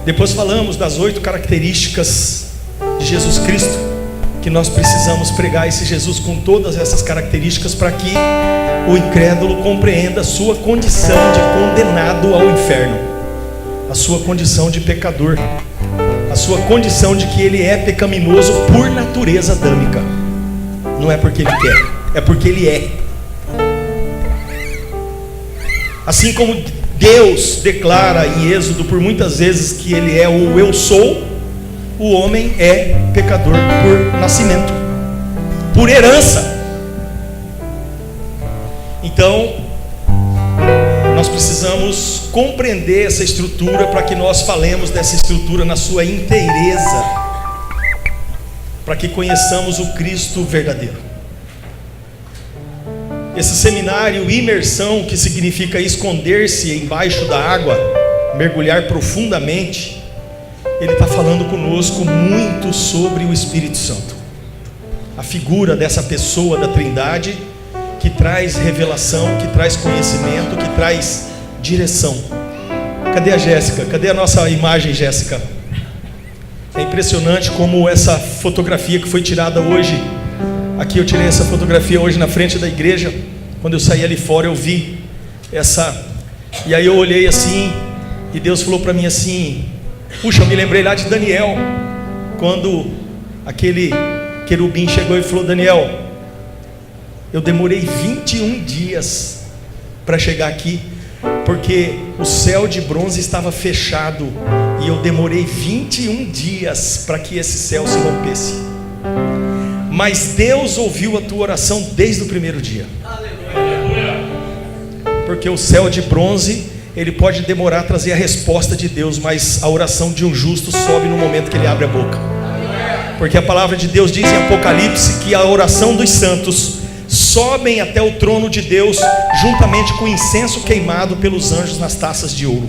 Depois falamos das 8 características de Jesus Cristo, que nós precisamos pregar esse Jesus com todas essas características para que o incrédulo compreenda a sua condição de condenado ao inferno, a sua condição de pecador, a sua condição de que ele é pecaminoso por natureza adâmica. Não é porque ele quer, é porque ele é. Assim como Deus declara em Êxodo por muitas vezes que ele é o eu sou, o homem é pecador por nascimento, por herança. Então, nós precisamos compreender essa estrutura para que nós falemos dessa estrutura na sua inteireza, para que conheçamos o Cristo verdadeiro. Esse seminário imersão, que significa esconder-se embaixo da água, mergulhar profundamente, ele está falando conosco muito sobre o Espírito Santo, a figura dessa pessoa da Trindade, que traz revelação, que traz conhecimento, que traz direção. Cadê a Jéssica? Cadê a nossa imagem, Jéssica? É impressionante como essa fotografia que foi tirada hoje, aqui eu tirei essa fotografia hoje na frente da igreja, quando eu saí ali fora eu vi essa, e aí eu olhei assim, e Deus falou para mim assim, puxa, eu me lembrei lá de Daniel, quando aquele querubim chegou e falou, Daniel, eu demorei 21 dias para chegar aqui, porque o céu de bronze estava fechado, e eu demorei 21 dias para que esse céu se rompesse. Mas Deus ouviu a tua oração desde o primeiro dia. Porque o céu de bronze, ele pode demorar a trazer a resposta de Deus, mas a oração de um justo sobe no momento que ele abre a boca. Porque a palavra de Deus diz em Apocalipse que a oração dos santos sobem até o trono de Deus, juntamente com o incenso queimado pelos anjos nas taças de ouro.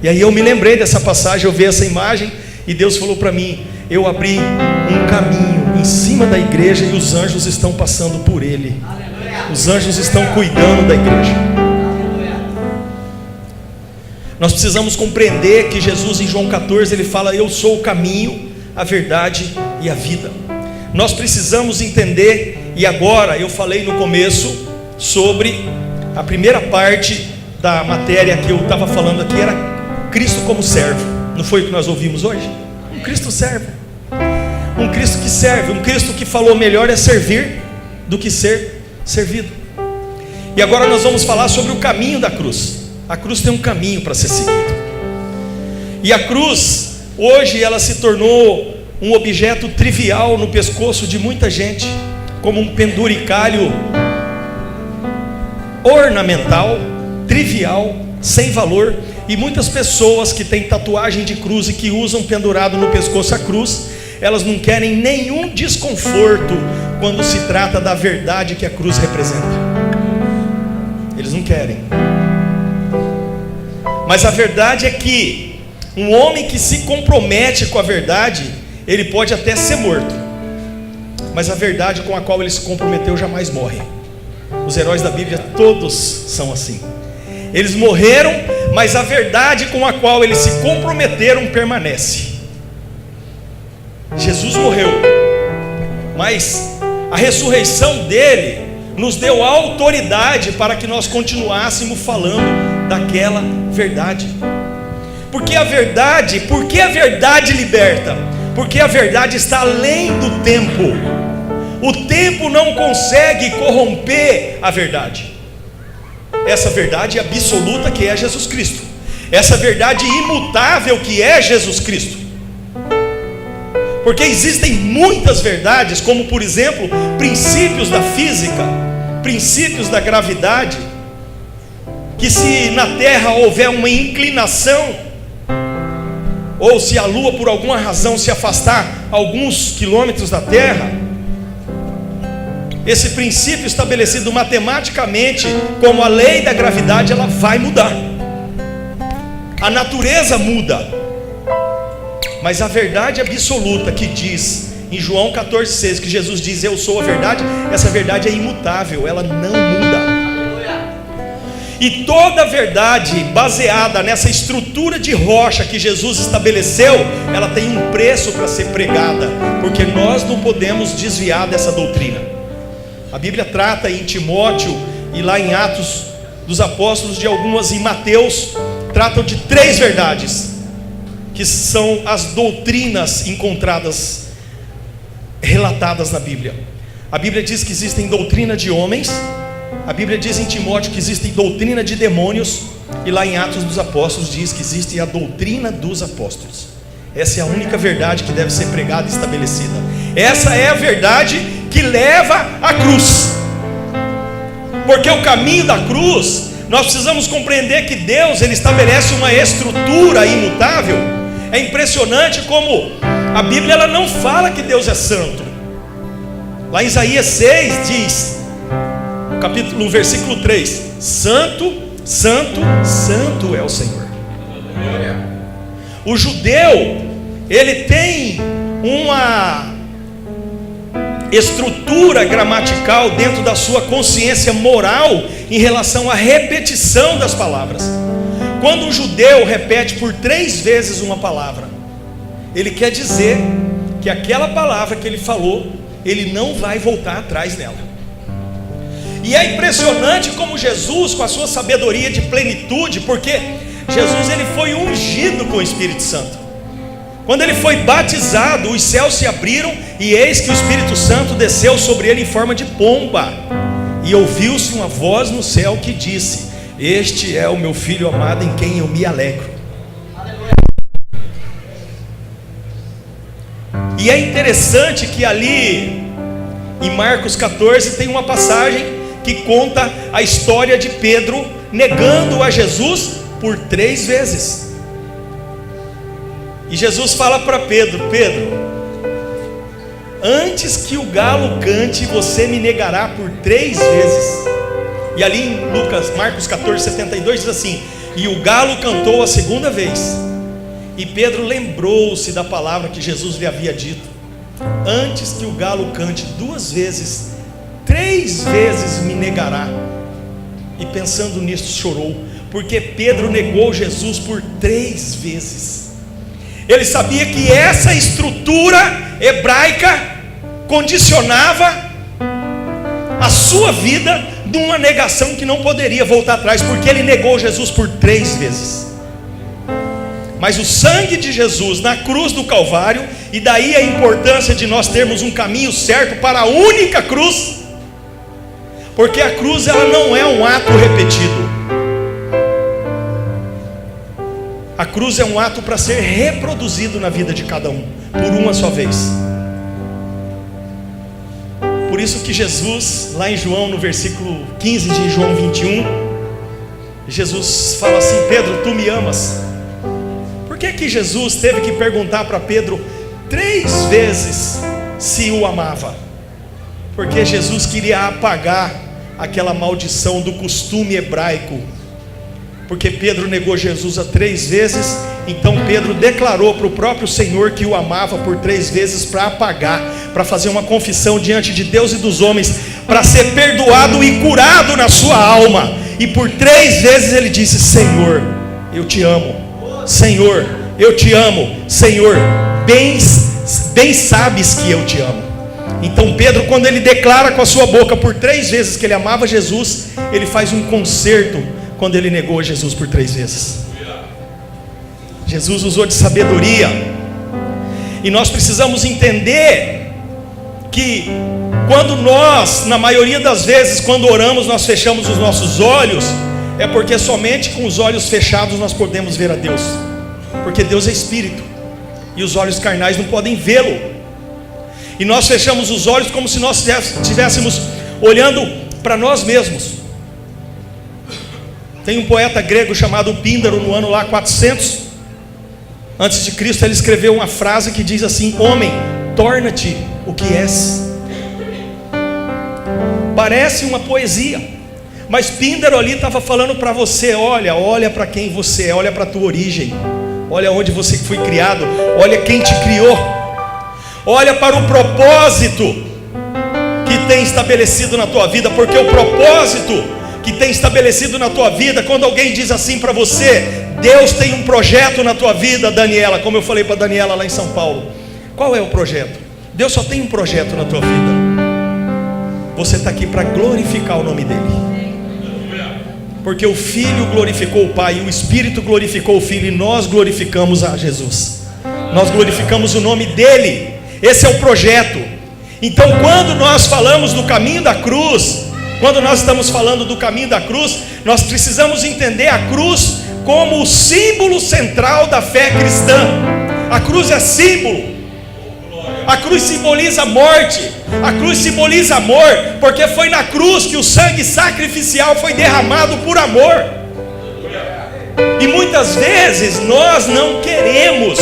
E aí eu me lembrei dessa passagem, eu vi essa imagem, e Deus falou para mim, eu abri um caminho em cima da igreja, e os anjos estão passando por ele. Os anjos estão cuidando da igreja. Nós precisamos compreender que Jesus em João 14, ele fala, eu sou o caminho, a verdade e a vida. Nós precisamos entender, e agora eu falei no começo sobre a primeira parte da matéria que eu estava falando aqui, era Cristo como servo. Não foi o que nós ouvimos hoje? Um Cristo servo, um Cristo que serve, um Cristo que falou melhor é servir do que ser servido. E agora nós vamos falar sobre o caminho da cruz. A cruz tem um caminho para ser seguido, e a cruz hoje ela se tornou um objeto trivial no pescoço de muita gente, como um penduricalho ornamental, trivial, sem valor. E muitas pessoas que têm tatuagem de cruz e que usam pendurado no pescoço a cruz, elas não querem nenhum desconforto quando se trata da verdade que a cruz representa. Eles não querem. Mas a verdade é que um homem que se compromete com a verdade, ele pode até ser morto, mas a verdade com a qual ele se comprometeu jamais morre. Os heróis da Bíblia todos são assim. Eles morreram, mas a verdade com a qual eles se comprometeram permanece. Jesus morreu, mas a ressurreição dele nos deu autoridade para que nós continuássemos falando daquela verdade. Porque a verdade, porque a verdade liberta? Porque a verdade está além do tempo. O tempo não consegue corromper a verdade. Essa verdade absoluta que é Jesus Cristo, essa verdade imutável que é Jesus Cristo. Porque existem muitas verdades, como por exemplo, princípios da física, princípios da gravidade, que se na Terra houver uma inclinação, ou se a Lua por alguma razão se afastar alguns quilômetros da Terra, esse princípio estabelecido matematicamente como a lei da gravidade, ela vai mudar. A natureza muda, mas a verdade absoluta que diz em João 14,6, que Jesus diz, eu sou a verdade, essa verdade é imutável, ela não muda. E toda verdade baseada nessa estrutura de rocha que Jesus estabeleceu, ela tem um preço para ser pregada, porque nós não podemos desviar dessa doutrina. A Bíblia trata em Timóteo e lá em Atos dos Apóstolos de algumas, em Mateus, tratam de 3 verdades, que são as doutrinas encontradas, relatadas na Bíblia. A Bíblia diz que existem doutrina de homens. A Bíblia diz em Timóteo que existe doutrina de demônios, e lá em Atos dos Apóstolos diz que existe a doutrina dos apóstolos. Essa é a única verdade que deve ser pregada e estabelecida. Essa é a verdade que leva à cruz, porque o caminho da cruz, nós precisamos compreender que Deus, Ele estabelece uma estrutura imutável. É impressionante como a Bíblia ela não fala que Deus é santo. Lá em Isaías 6 diz, no versículo 3: Santo, Santo, Santo é o Senhor. O judeu, ele tem uma estrutura gramatical dentro da sua consciência moral em relação à repetição das palavras. Quando um judeu repete por 3 vezes uma palavra, ele quer dizer que aquela palavra que ele falou, ele não vai voltar atrás nela. E é impressionante como Jesus, com a sua sabedoria de plenitude, porque Jesus ele foi ungido com o Espírito Santo. Quando ele foi batizado, os céus se abriram e eis que o Espírito Santo desceu sobre ele em forma de pomba. E ouviu-se uma voz no céu que disse: Este é o meu Filho amado em quem eu me alegro. E é interessante que ali em Marcos 14 tem uma passagem que conta a história de Pedro negando a Jesus por 3 vezes. E Jesus fala para Pedro: Pedro, antes que o galo cante, você me negará por 3 vezes. E ali em Marcos 14, 72 diz assim: E o galo cantou a 2ª vez. E Pedro lembrou-se da palavra que Jesus lhe havia dito: Antes que o galo cante 2 vezes, 3 vezes me negará. E pensando nisso chorou, porque Pedro negou Jesus por 3 vezes. Ele sabia que essa estrutura hebraica condicionava a sua vida numa negação que não poderia voltar atrás, porque ele negou Jesus por 3 vezes. Mas o sangue de Jesus na cruz do Calvário, e daí a importância de nós termos um caminho certo para a única cruz, porque a cruz ela não é um ato repetido. A cruz é um ato para ser reproduzido na vida de cada um, por uma só vez. Por isso que Jesus, lá em João, no versículo 15 de João 21, Jesus fala assim: Pedro, tu me amas? Por que Jesus teve que perguntar para Pedro 3 vezes se o amava? Porque Jesus queria apagar aquela maldição do costume hebraico. Porque Pedro negou Jesus a 3 vezes, então Pedro declarou para o próprio Senhor que o amava por 3 vezes, para apagar, para fazer uma confissão diante de Deus e dos homens, para ser perdoado e curado na sua alma. E por 3 vezes ele disse: Senhor, eu te amo. Senhor, eu te amo. Senhor, bem sabes que eu te amo. Então Pedro, quando ele declara com a sua boca por 3 vezes que ele amava Jesus, ele faz um concerto quando ele negou Jesus por 3 vezes. Jesus usou de sabedoria. E nós precisamos entender que quando nós, na maioria das vezes, quando oramos, nós fechamos os nossos olhos, é porque somente com os olhos fechados nós podemos ver a Deus. Porque Deus é Espírito, e os olhos carnais não podem vê-lo. E nós fechamos os olhos como se nós estivéssemos olhando para nós mesmos. Tem um poeta grego chamado Píndaro, no ano lá 400 antes de Cristo, ele escreveu uma frase que diz assim: Homem, torna-te o que és. Parece uma poesia, mas Píndaro ali estava falando para você: olha para quem você é, olha para a tua origem, olha onde você foi criado, olha quem te criou, olha para o propósito que tem estabelecido na tua vida, porque o propósito que tem estabelecido na tua vida. Quando alguém diz assim para você: Deus tem um projeto na tua vida, Daniela, como eu falei para Daniela lá em São Paulo. Qual é o projeto? Deus só tem um projeto na tua vida. Você está aqui para glorificar o nome dele. Porque o Filho glorificou o Pai, e o Espírito glorificou o Filho, e nós glorificamos a Jesus. Nós glorificamos o nome dele. Esse é o projeto. Então, quando nós falamos do caminho da cruz, quando nós estamos falando do caminho da cruz, nós precisamos entender a cruz como o símbolo central da fé cristã. A cruz é símbolo. A cruz simboliza morte. A cruz simboliza amor, porque foi na cruz que o sangue sacrificial foi derramado por amor. E muitas vezes nós não queremos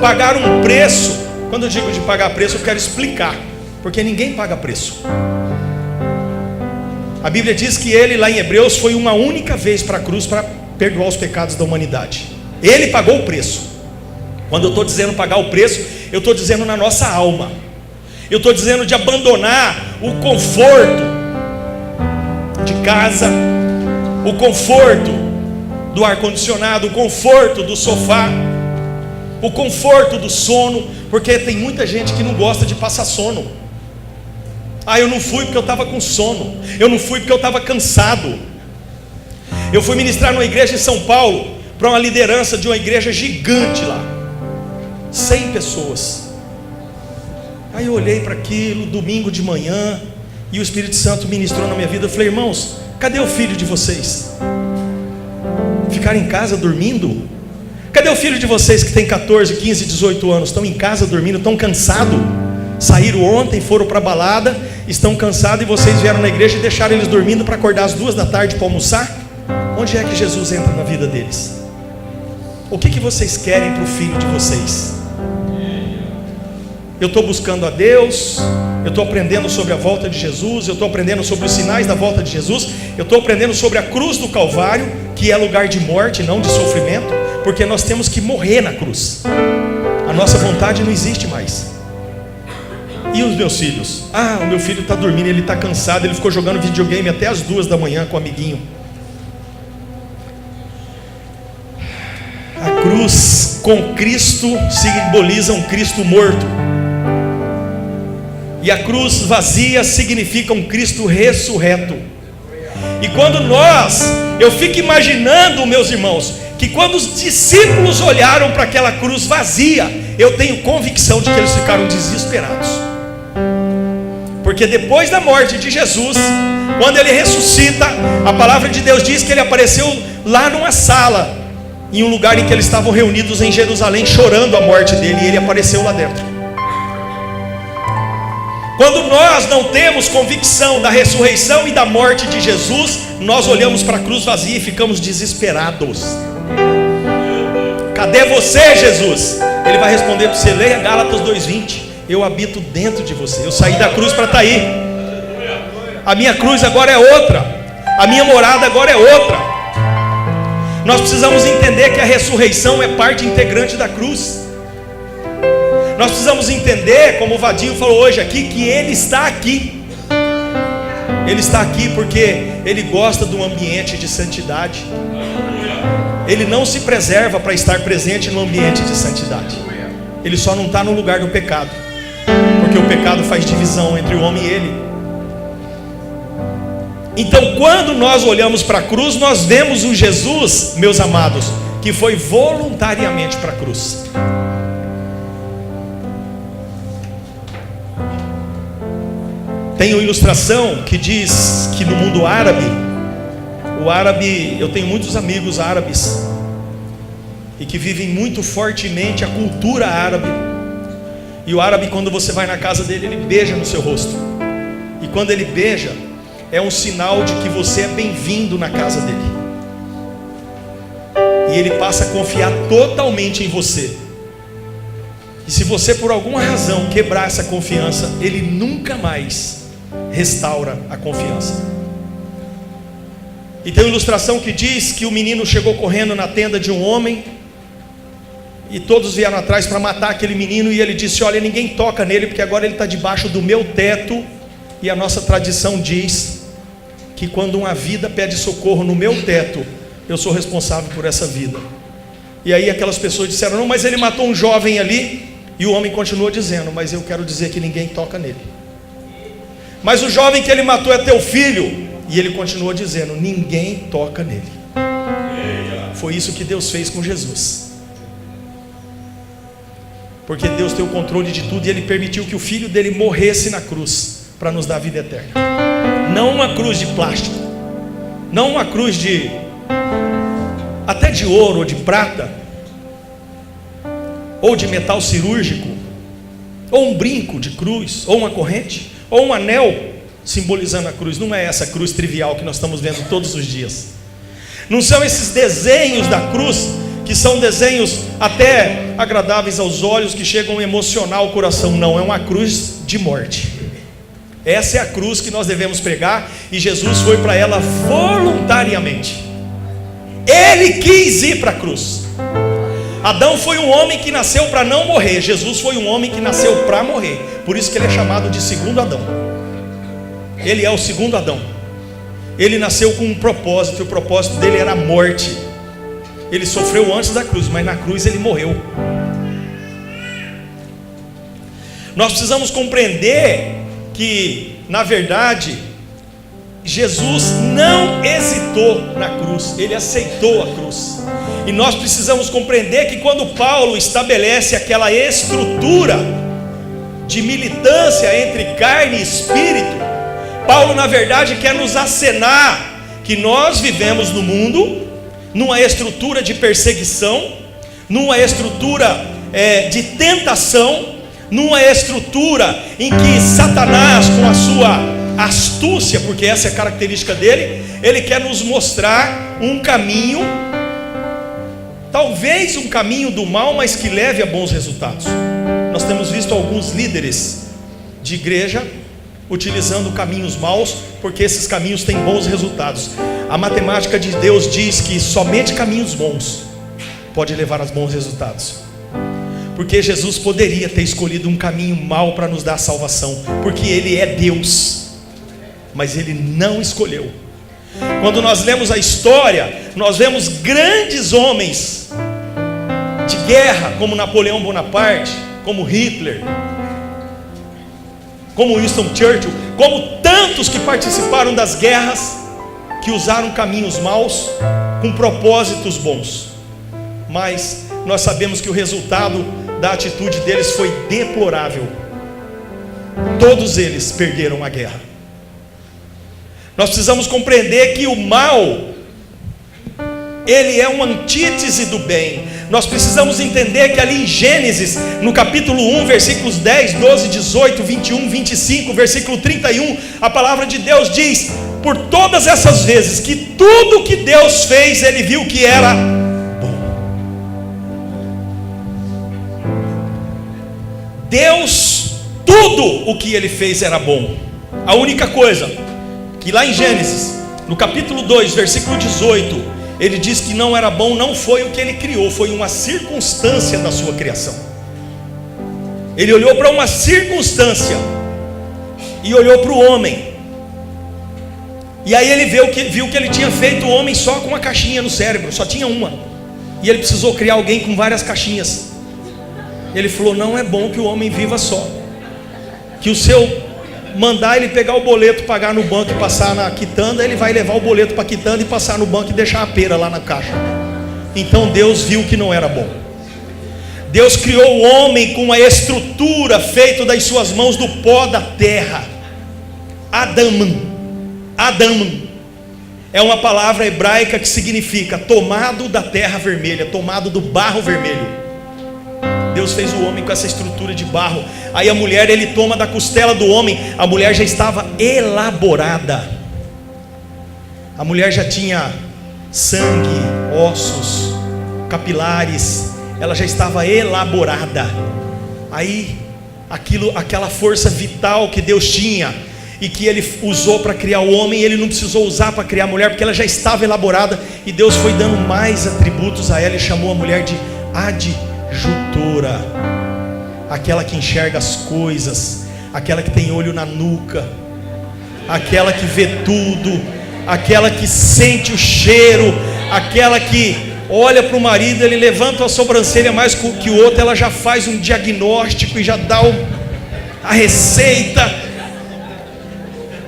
pagar um preço. Quando eu digo de pagar preço, eu quero explicar, porque ninguém paga preço. A Bíblia diz que ele, lá em Hebreus, foi uma única vez para a cruz para perdoar os pecados da humanidade. Ele pagou o preço. Quando eu estou dizendo pagar o preço, eu estou dizendo na nossa alma. Eu estou dizendo de abandonar o conforto de casa, o conforto do ar-condicionado, o conforto do sofá, o conforto do sono, porque tem muita gente que não gosta de passar sono. Ah, eu não fui porque eu estava com sono, eu não fui porque eu estava cansado. Eu fui ministrar numa igreja em São Paulo, para uma liderança de uma igreja gigante lá, 100 pessoas. Aí eu olhei para aquilo, domingo de manhã, e o Espírito Santo ministrou na minha vida. Eu falei: irmãos, cadê o filho de vocês? Ficaram em casa dormindo? Cadê o filho de vocês que tem 14, 15, 18 anos? Estão em casa dormindo, estão cansados? Saíram ontem, foram para a balada, estão cansados, e vocês vieram na igreja e deixaram eles dormindo para acordar às 2 da tarde para almoçar? Onde é que Jesus entra na vida deles? O que vocês querem para o filho de vocês? Eu estou buscando a Deus, eu estou aprendendo sobre a volta de Jesus, eu estou aprendendo sobre os sinais da volta de Jesus, eu estou aprendendo sobre a cruz do Calvário, que é lugar de morte, não de sofrimento, porque nós temos que morrer na cruz. A nossa vontade não existe mais. E os meus filhos? Ah, o meu filho está dormindo, ele está cansado, ele ficou jogando videogame até as 2 da manhã com o amiguinho. A cruz com Cristo simboliza um Cristo morto, e a cruz vazia significa um Cristo ressurreto. E quando eu fico imaginando, meus irmãos, que quando os discípulos olharam para aquela cruz vazia, eu tenho convicção de que eles ficaram desesperados. Porque depois da morte de Jesus, quando ele ressuscita, a palavra de Deus diz que ele apareceu lá numa sala, em um lugar em que eles estavam reunidos em Jerusalém, chorando a morte dele, e ele apareceu lá dentro. Quando nós não temos convicção da ressurreição e da morte de Jesus, nós olhamos para a cruz vazia e ficamos desesperados. Cadê você, Jesus? Ele vai responder para você: leia Gálatas 2:20. Eu habito dentro de você. Eu saí da cruz para estar aí. A minha cruz agora é outra. A minha morada agora é outra. Nós precisamos entender que a ressurreição é parte integrante da cruz. Nós precisamos entender, como o Vadinho falou hoje aqui, que Ele está aqui. Ele está aqui porque Ele gosta de um ambiente de santidade. Ele não se preserva para estar presente no ambiente de santidade. Ele só não está no lugar do pecado, porque o pecado faz divisão entre o homem e Ele. Então, quando nós olhamos para a cruz, nós vemos um Jesus, meus amados, que foi voluntariamente para a cruz. Tem uma ilustração que diz que no mundo árabe, eu tenho muitos amigos árabes, e que vivem muito fortemente a cultura árabe. E o árabe, quando você vai na casa dele, ele beija no seu rosto. E quando ele beija, é um sinal de que você é bem-vindo na casa dele. E ele passa a confiar totalmente em você. E se você por alguma razão quebrar essa confiança, ele nunca mais restaura a confiança. E tem uma ilustração que diz que o menino chegou correndo na tenda de um homem, e todos vieram atrás para matar aquele menino, e ele disse: olha, ninguém toca nele, porque agora ele está debaixo do meu teto, e a nossa tradição diz que quando uma vida pede socorro no meu teto, eu sou responsável por essa vida. E aí aquelas pessoas disseram: não, mas ele matou um jovem ali. E o homem continuou dizendo: mas eu quero dizer que ninguém toca nele. Mas o jovem que ele matou é teu filho. E ele continuou dizendo: ninguém toca nele. Foi isso que Deus fez com Jesus. Porque Deus tem o controle de tudo, e Ele permitiu que o filho dele morresse na cruz para nos dar a vida eterna. Não uma cruz de plástico, não uma cruz até de ouro ou de prata, ou de metal cirúrgico, ou um brinco de cruz, ou uma corrente, ou um anel simbolizando a cruz. Não é essa cruz trivial que nós estamos vendo todos os dias. Não são esses desenhos da cruz, que são desenhos até agradáveis aos olhos, que chegam a emocionar o coração. Não, é uma cruz de morte. Essa é a cruz que nós devemos pregar, e Jesus foi para ela voluntariamente. Ele quis ir para a cruz. Adão foi um homem que nasceu para não morrer. Jesus foi um homem que nasceu para morrer. Por isso que ele é chamado de segundo Adão. Ele é o segundo Adão. Ele nasceu com um propósito, e o propósito dele era a morte. Ele sofreu antes da cruz, mas na cruz ele morreu. Nós precisamos compreender que, na verdade, Jesus não hesitou na cruz, ele aceitou a cruz. E nós precisamos compreender que quando Paulo estabelece aquela estrutura de militância entre carne e espírito, Paulo, na verdade, quer nos acenar que nós vivemos no mundo numa estrutura de perseguição, numa estrutura de tentação, numa estrutura em que Satanás, com a sua astúcia, porque essa é a característica dele, ele quer nos mostrar um caminho, talvez um caminho do mal, mas que leve a bons resultados. Nós temos visto alguns líderes de igreja utilizando caminhos maus, porque esses caminhos têm bons resultados. A matemática de Deus diz que somente caminhos bons pode levar a bons resultados. Porque Jesus poderia ter escolhido um caminho mau para nos dar a salvação, porque Ele é Deus, mas Ele não escolheu. Quando nós lemos a história, nós vemos grandes homens de guerra, como Napoleão Bonaparte, como Hitler, como Winston Churchill, como tantos que participaram das guerras, que usaram caminhos maus com propósitos bons. Mas nós sabemos que o resultado da atitude deles foi deplorável. Todos eles perderam a guerra. Nós precisamos compreender que o mal, ele é uma antítese do bem. Nós precisamos entender que ali em Gênesis, no capítulo 1, versículos 10, 12, 18, 21, 25, versículo 31, a palavra de Deus diz: por todas essas vezes que tudo que Deus fez, Ele viu que era bom. Deus, tudo o que Ele fez era bom. A única coisa que lá em Gênesis, no capítulo 2, versículo 18, Ele diz que não era bom, não foi o que Ele criou, foi uma circunstância da sua criação. Ele olhou para uma circunstância e olhou para o homem. E aí ele viu que ele tinha feito o homem só com uma caixinha no cérebro, só tinha uma. E ele precisou criar alguém com várias caixinhas. Ele falou: não é bom que o homem viva só. Que o seu mandar ele pegar o boleto, pagar no banco e passar na quitanda, ele vai levar o boleto para a quitanda e passar no banco e deixar a pera lá na caixa. Então Deus viu que não era bom. Deus criou o homem com uma estrutura feita das suas mãos do pó da terra. Adam é uma palavra hebraica que significa tomado da terra vermelha, tomado do barro vermelho. Deus fez o homem com essa estrutura de barro. Aí a mulher, ele toma da costela do homem. A mulher já estava elaborada. A mulher já tinha sangue, ossos, capilares. Ela já estava elaborada. Aí aquela força vital que Deus tinha e que Ele usou para criar o homem, Ele não precisou usar para criar a mulher, porque ela já estava elaborada. E Deus foi dando mais atributos a ela e chamou a mulher de adjutora, aquela que enxerga as coisas, aquela que tem olho na nuca, aquela que vê tudo, aquela que sente o cheiro, aquela que olha para o marido, ele levanta a sobrancelha mais que o outro, ela já faz um diagnóstico e já dá a receita.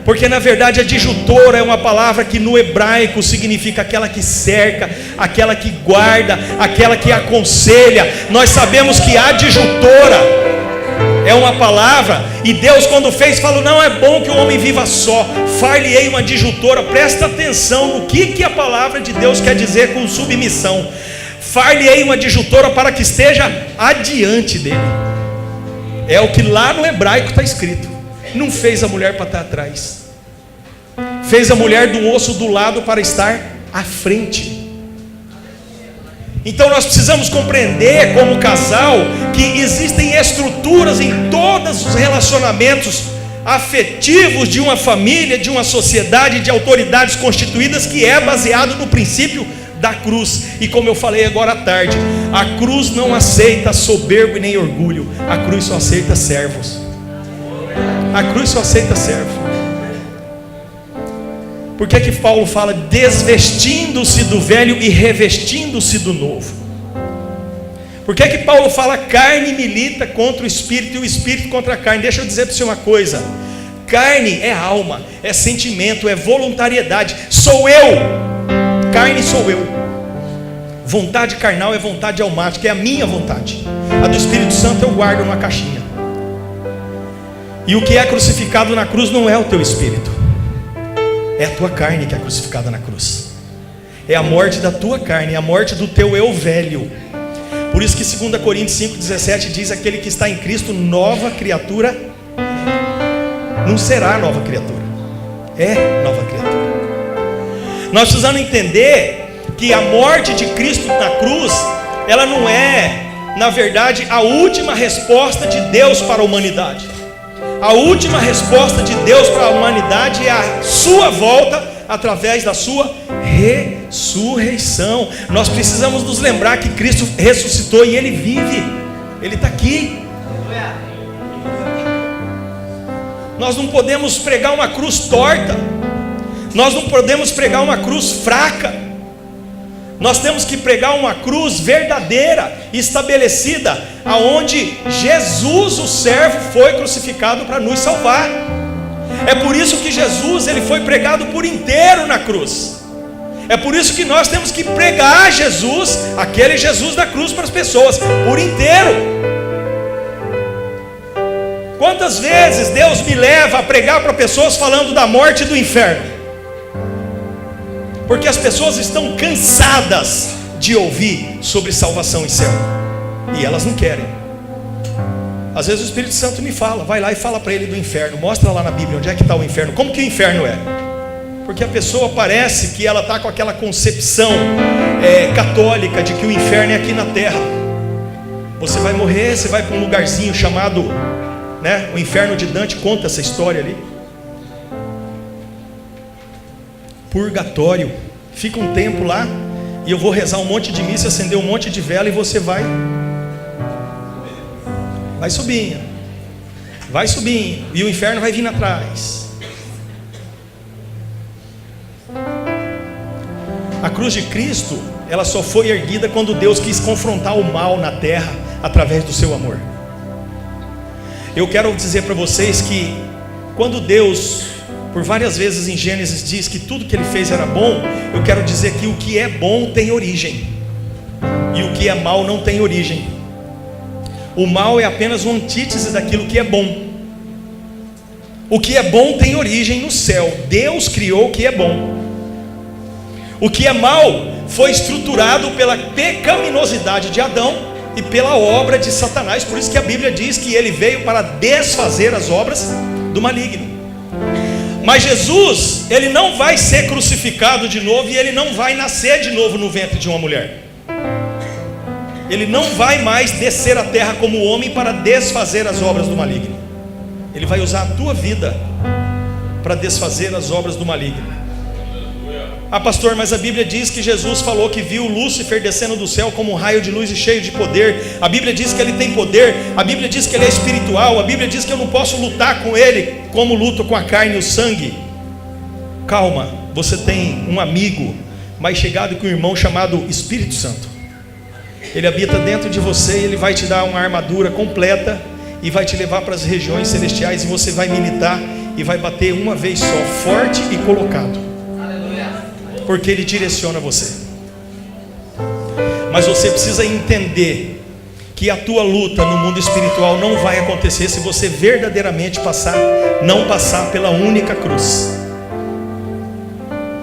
Porque na verdade adjutora é uma palavra que no hebraico significa aquela que cerca, aquela que guarda, aquela que aconselha. Nós sabemos que adjutora é uma palavra, e Deus quando fez falou: não é bom que o homem viva só, far-lhe-ei uma adjutora. Presta atenção no que a palavra de Deus quer dizer com submissão. Far-lhe-ei uma adjutora para que esteja adiante dele. É o que lá no hebraico está escrito. Não fez a mulher para estar atrás, fez a mulher do osso do lado para estar à frente. Então nós precisamos compreender como casal que existem estruturas em todos os relacionamentos afetivos de uma família, de uma sociedade, de autoridades constituídas, que é baseado no princípio da cruz. E como eu falei agora à tarde, a cruz não aceita soberbo e nem orgulho, a cruz só aceita servos. A cruz só aceita servo. Por que que Paulo fala desvestindo-se do velho e revestindo-se do novo? Por que que Paulo fala carne milita contra o espírito e o espírito contra a carne? Deixa eu dizer para você uma coisa: carne é alma, é sentimento, é voluntariedade. Sou eu, carne sou eu. Vontade carnal é vontade almática, é a minha vontade. A do Espírito Santo eu guardo numa caixinha. E o que é crucificado na cruz não é o teu espírito, é a tua carne que é crucificada na cruz. É a morte da tua carne, é a morte do teu eu velho. Por isso que 2 Coríntios 5,17 diz: aquele que está em Cristo, nova criatura. Não será nova criatura, é nova criatura. Nós precisamos entender que a morte de Cristo na cruz, ela não é, na verdade, a última resposta de Deus para a humanidade. A última resposta de Deus para a humanidade é a sua volta através da sua ressurreição. Nós precisamos nos lembrar que Cristo ressuscitou e Ele vive, Ele está aqui. Nós não podemos pregar uma cruz torta, nós não podemos pregar uma cruz fraca. Nós temos que pregar uma cruz verdadeira, estabelecida, aonde Jesus, o servo, foi crucificado para nos salvar. É por isso que Jesus, ele foi pregado por inteiro na cruz. É por isso que nós temos que pregar Jesus, aquele Jesus da cruz, para as pessoas, por inteiro. Quantas vezes Deus me leva a pregar para pessoas falando da morte e do inferno? Porque as pessoas estão cansadas de ouvir sobre salvação e céu, e elas não querem. Às vezes o Espírito Santo me fala: vai lá e fala para ele do inferno, mostra lá na Bíblia onde é que está o inferno. Como que o inferno é? Porque a pessoa parece que ela está com aquela concepção católica de que o inferno é aqui na terra. Você vai morrer, você vai para um lugarzinho chamado, o inferno de Dante conta essa história ali. Purgatório. Fica um tempo lá, e eu vou rezar um monte de missa, acender um monte de vela, e você vai subindo, e o inferno vai vindo atrás. A cruz de Cristo, ela só foi erguida quando Deus quis confrontar o mal na terra através do seu amor. Eu quero dizer para vocês que quando Deus, por várias vezes em Gênesis, diz que tudo que Ele fez era bom, eu quero dizer que o que é bom tem origem, e o que é mal não tem origem. O mal é apenas uma antítese daquilo que é bom. O que é bom tem origem no céu. Deus criou o que é bom. O que é mal foi estruturado pela pecaminosidade de Adão e pela obra de Satanás. Por isso que a Bíblia diz que ele veio para desfazer as obras do maligno. Mas Jesus, ele não vai ser crucificado de novo, e ele não vai nascer de novo no ventre de uma mulher. Ele não vai mais descer à terra como homem para desfazer as obras do maligno. Ele vai usar a tua vida para desfazer as obras do maligno. Ah, pastor, mas a Bíblia diz que Jesus falou que viu Lúcifer descendo do céu como um raio de luz e cheio de poder. A Bíblia diz que ele tem poder. A Bíblia diz que ele é espiritual. A Bíblia diz que eu não posso lutar com ele como luto com a carne e o sangue. Calma, você tem um amigo mais chegado que um irmão chamado Espírito Santo. Ele habita dentro de você e ele vai te dar uma armadura completa e vai te levar para as regiões celestiais, e você vai militar e vai bater uma vez só, forte e colocado, porque ele direciona você. Mas você precisa entender que a tua luta no mundo espiritual não vai acontecer se você verdadeiramente não passar pela única cruz.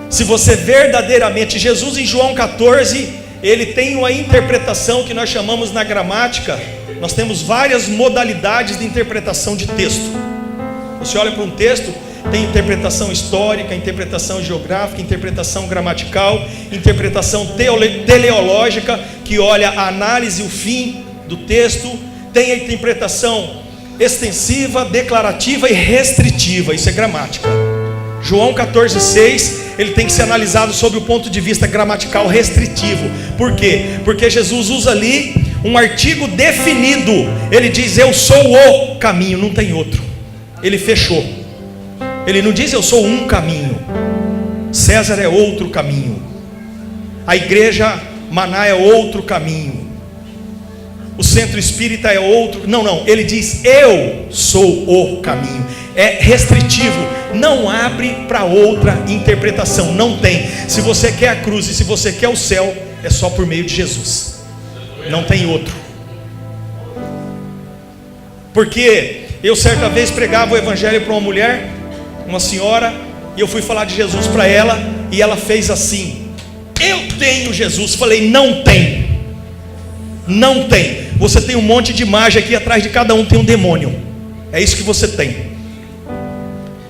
Se você verdadeiramente, Jesus em João 14, ele tem uma interpretação que nós chamamos na gramática, nós temos várias modalidades de interpretação de texto. Você olha para um texto, tem interpretação histórica, interpretação geográfica, interpretação gramatical, interpretação teleológica, que olha a análise e o fim do texto. Tem a interpretação extensiva, declarativa e restritiva, isso é gramática. João 14,6, ele tem que ser analisado sob o ponto de vista gramatical restritivo. Por quê? Porque Jesus usa ali um artigo definido. Ele diz: eu sou o caminho, não tem outro. Ele fechou. Ele não diz: eu sou um caminho, César é outro caminho, a igreja Maná é outro caminho, o centro espírita é outro. Não, ele diz: eu sou o caminho. É restritivo, não abre para outra interpretação, não tem. Se você quer a cruz e se você quer o céu, é só por meio de Jesus, não tem outro. Porque eu certa vez pregava o evangelho para uma mulher, uma senhora, e eu fui falar de Jesus para ela, e ela fez assim: eu tenho Jesus. Falei: não tem, não tem. Você tem um monte de imagem aqui, atrás de cada um tem um demônio. É isso que você tem.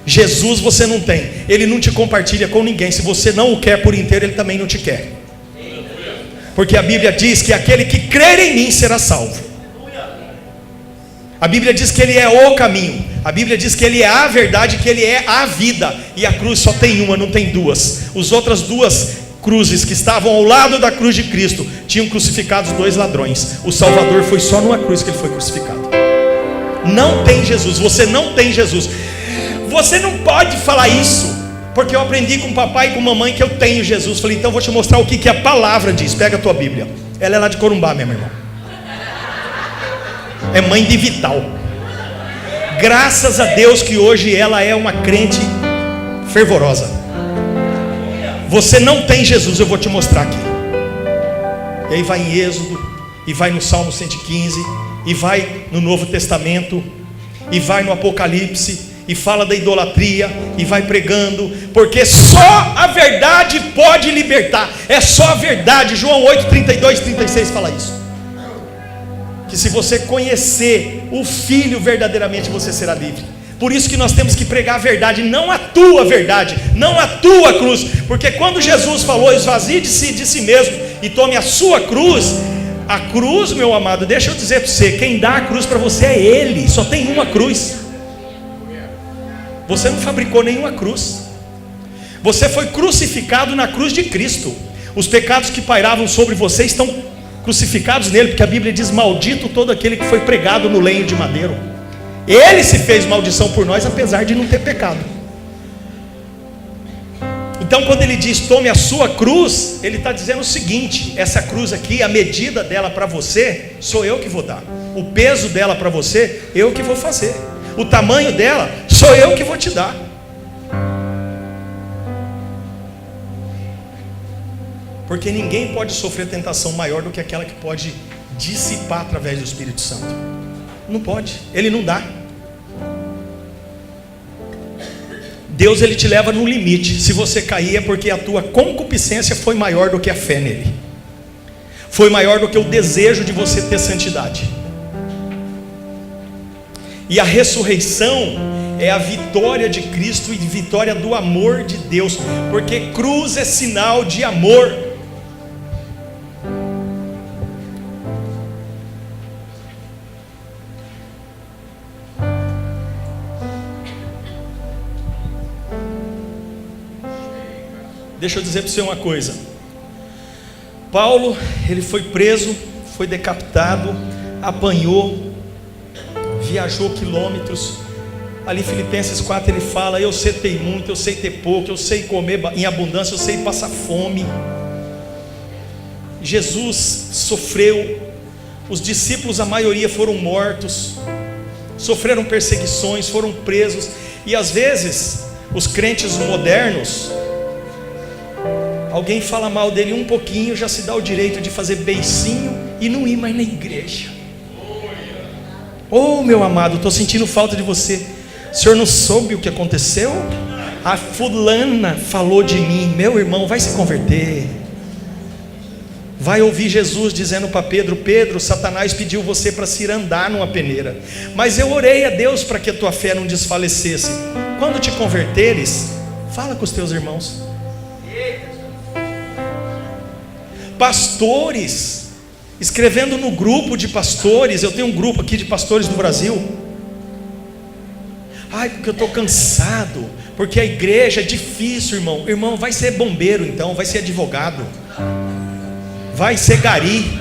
Jesus você não tem. Ele não te compartilha com ninguém. Se você não o quer por inteiro, ele também não te quer. Porque a Bíblia diz que aquele que crer em mim será salvo. A Bíblia diz que ele é o caminho. A Bíblia diz que ele é a verdade, que ele é a vida. E a cruz só tem uma, não tem duas. As outras duas cruzes que estavam ao lado da cruz de Cristo tinham crucificados dois ladrões. O Salvador foi só numa cruz que ele foi crucificado. Não tem Jesus. Você não tem Jesus. Você não pode falar isso, porque eu aprendi com o papai e com a mamãe que eu tenho Jesus. Falei: então vou te mostrar o que a palavra diz. Pega a tua Bíblia. Ela é lá de Corumbá, meu irmão. É mãe de Vital. Graças a Deus que hoje ela é uma crente fervorosa. Você não tem Jesus, eu vou te mostrar aqui. E aí vai em Êxodo, e vai no Salmo 115, e vai no Novo Testamento, e vai no Apocalipse, e fala da idolatria, e vai pregando, porque só a verdade pode libertar. É só a verdade. João 8, 32, 36 fala isso, que se você conhecer o Filho verdadeiramente, você será livre. Por isso que nós temos que pregar a verdade, não a tua verdade, não a tua cruz. Porque quando Jesus falou: esvazie de si mesmo e tome a sua cruz. A cruz, meu amado, deixa eu dizer para você, quem dá a cruz para você é Ele. Só tem uma cruz. Você não fabricou nenhuma cruz. Você foi crucificado na cruz de Cristo. Os pecados que pairavam sobre você estão crucificados nele, porque a Bíblia diz: maldito todo aquele que foi pregado no lenho de madeiro. Ele se fez maldição por nós, apesar de não ter pecado. Então quando ele diz: tome a sua cruz, ele está dizendo o seguinte: essa cruz aqui, a medida dela para você, sou eu que vou dar. O peso dela para você, eu que vou fazer. O tamanho dela, sou eu que vou te dar. Porque ninguém pode sofrer tentação maior do que aquela que pode dissipar através do Espírito Santo. Não pode, ele não dá. Deus, ele te leva no limite. Se você cair, é porque a tua concupiscência foi maior do que a fé nele, foi maior do que o desejo de você ter santidade. E a ressurreição é a vitória de Cristo e vitória do amor de Deus, porque cruz é sinal de amor. Deixa eu dizer para você uma coisa. Paulo, ele foi preso, foi decapitado, apanhou, viajou quilômetros, Ali em Filipenses 4 ele fala: eu sei ter muito, eu sei ter pouco, eu sei comer em abundância, eu sei passar fome. Jesus sofreu, os discípulos, a maioria foram mortos, sofreram perseguições, foram presos. E às vezes os crentes modernos, alguém fala mal dele um pouquinho, já se dá o direito de fazer beicinho e não ir mais na igreja. Oh, meu amado, estou sentindo falta de você. O senhor não soube o que aconteceu? A fulana falou de mim. Meu irmão, vai se converter. Vai ouvir Jesus dizendo para Pedro: Pedro, Satanás pediu você para se ir andar numa peneira, mas eu orei a Deus para que a tua fé não desfalecesse. Quando te converteres, fala com os teus irmãos. Pastores, escrevendo no grupo de pastores. Eu tenho um grupo aqui de pastores do Brasil. Ai, porque eu estou cansado, porque a igreja é difícil, irmão. Irmão, vai ser bombeiro então, vai ser advogado, vai ser gari.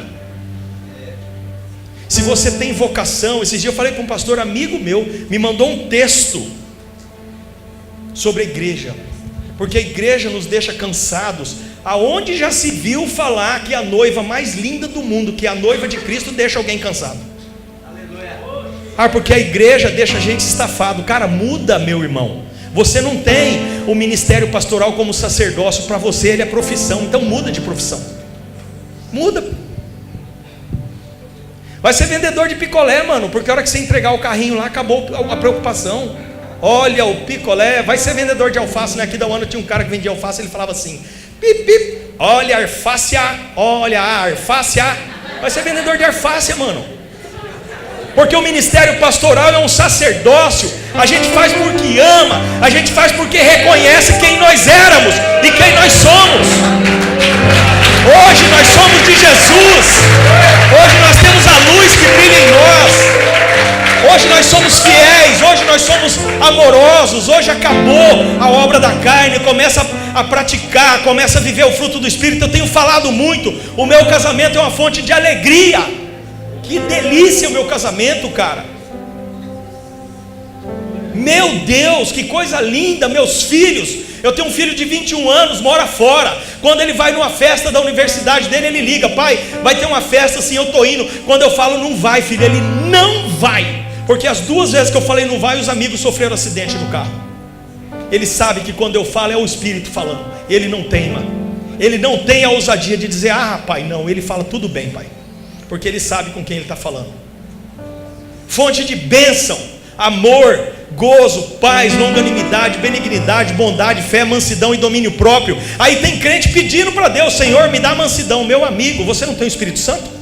Se você tem vocação, esses dias eu falei com um pastor amigo meu, me mandou um texto sobre a igreja, porque a igreja nos deixa cansados. Aonde já se viu falar que a noiva mais linda do mundo, que é a noiva de Cristo, deixa alguém cansado? Ah, porque a igreja deixa a gente estafado. Cara, muda, meu irmão. Você não tem o ministério pastoral como sacerdócio, para você ele é profissão. Então muda de profissão. Muda. Vai ser vendedor de picolé, mano, porque a hora que você entregar o carrinho lá, acabou a preocupação. Olha o picolé. Vai ser vendedor de alface, né? Aqui da UANA tinha um cara que vendia alface, ele falava assim: pip, pip, olha a arfácia, olha a arfácia. Vai ser vendedor de arfácia, mano. Porque o ministério pastoral é um sacerdócio. A gente faz porque ama, a gente faz porque reconhece quem nós éramos e quem nós somos. Hoje nós somos de Jesus. Hoje nós temos a luz que brilha em nós. Hoje nós somos fiéis, hoje nós somos amorosos. Hoje acabou a obra da carne, começa a praticar, começa a viver o fruto do Espírito. Eu tenho falado muito, o meu casamento é uma fonte de alegria. Que delícia o meu casamento, cara. Meu Deus, que coisa linda. Meus filhos, eu tenho um filho de 21 anos, mora fora. Quando ele vai numa festa da universidade dele, ele liga: pai, vai ter uma festa assim, eu estou indo. Quando eu falo não vai, filho, ele não vai. Porque as 2 vezes que eu falei não vai, os amigos sofreram acidente no carro. Ele sabe que quando eu falo é o Espírito falando. Ele não teima, ele não tem a ousadia de dizer: ah, pai, não. Ele fala: tudo bem, pai, porque ele sabe com quem ele está falando. Fonte de bênção, amor, gozo, paz, longanimidade, benignidade, bondade, fé, mansidão e domínio próprio. Aí tem crente pedindo para Deus: Senhor, me dá mansidão. Meu amigo, você não tem o Espírito Santo?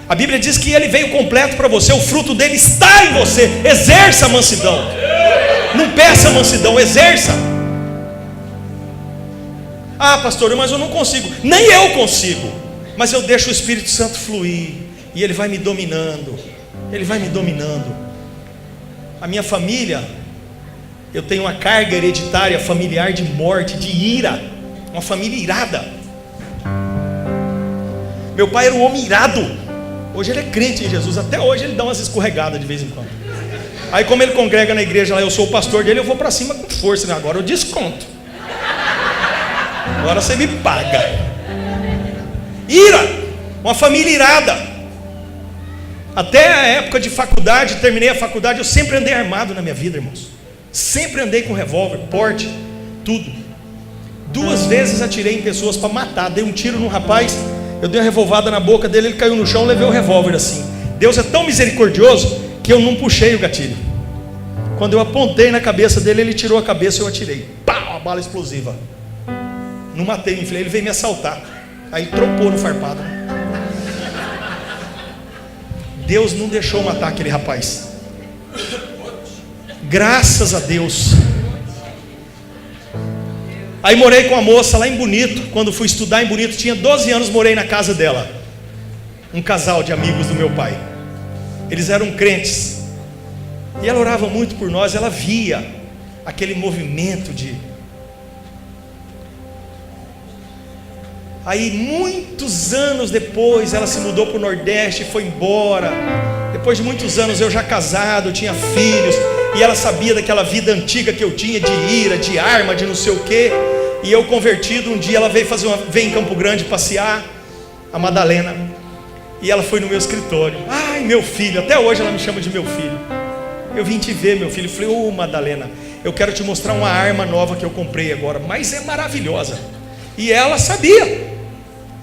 A Bíblia diz que ele veio completo para você, o fruto dele está em você. Exerça a mansidão. Não peça mansidão, exerça. Ah, pastor, mas eu não consigo. Nem eu consigo, mas eu deixo o Espírito Santo fluir, e ele vai me dominando. Ele vai me dominando. A minha família, eu tenho uma carga hereditária familiar de morte, de ira. Uma família irada. Meu pai era um homem irado. Hoje ele é crente em Jesus. Até hoje ele dá umas escorregadas de vez em quando. Aí como ele congrega na igreja lá, eu sou o pastor dele, eu vou para cima com força, né? Agora eu desconto. Agora você me paga. Ira, uma família irada. Até a época de faculdade, terminei a faculdade, eu sempre andei armado na minha vida, irmãos. Sempre andei com revólver, porte, tudo. 2 vezes atirei em pessoas para matar. Dei um tiro num rapaz, eu dei uma revolvada na boca dele, ele caiu no chão, levei o revólver assim. Deus é tão misericordioso que eu não puxei o gatilho. Quando eu apontei na cabeça dele, ele tirou a cabeça e eu atirei. Pá, uma bala explosiva. Não matei, ele veio me assaltar. Aí trocou no farpado. Deus não deixou matar aquele rapaz. Graças a Deus. Aí morei com a moça lá em Bonito. Quando fui estudar em Bonito, tinha 12 anos, morei na casa dela. Um casal de amigos do meu pai. Eles eram crentes. E ela orava muito por nós. Ela via aquele movimento de... Aí muitos anos depois ela se mudou para o Nordeste, foi embora. Depois de muitos anos, eu já casado, tinha filhos, e ela sabia daquela vida antiga que eu tinha, de ira, de arma, de não sei o quê. E eu convertido, um dia ela veio veio em Campo Grande passear, a Madalena, e ela foi no meu escritório. Ai, meu filho, até hoje ela me chama de meu filho. Eu vim te ver, meu filho. Eu falei: ô Madalena, eu quero te mostrar uma arma nova que eu comprei agora, mas é maravilhosa. E ela sabia,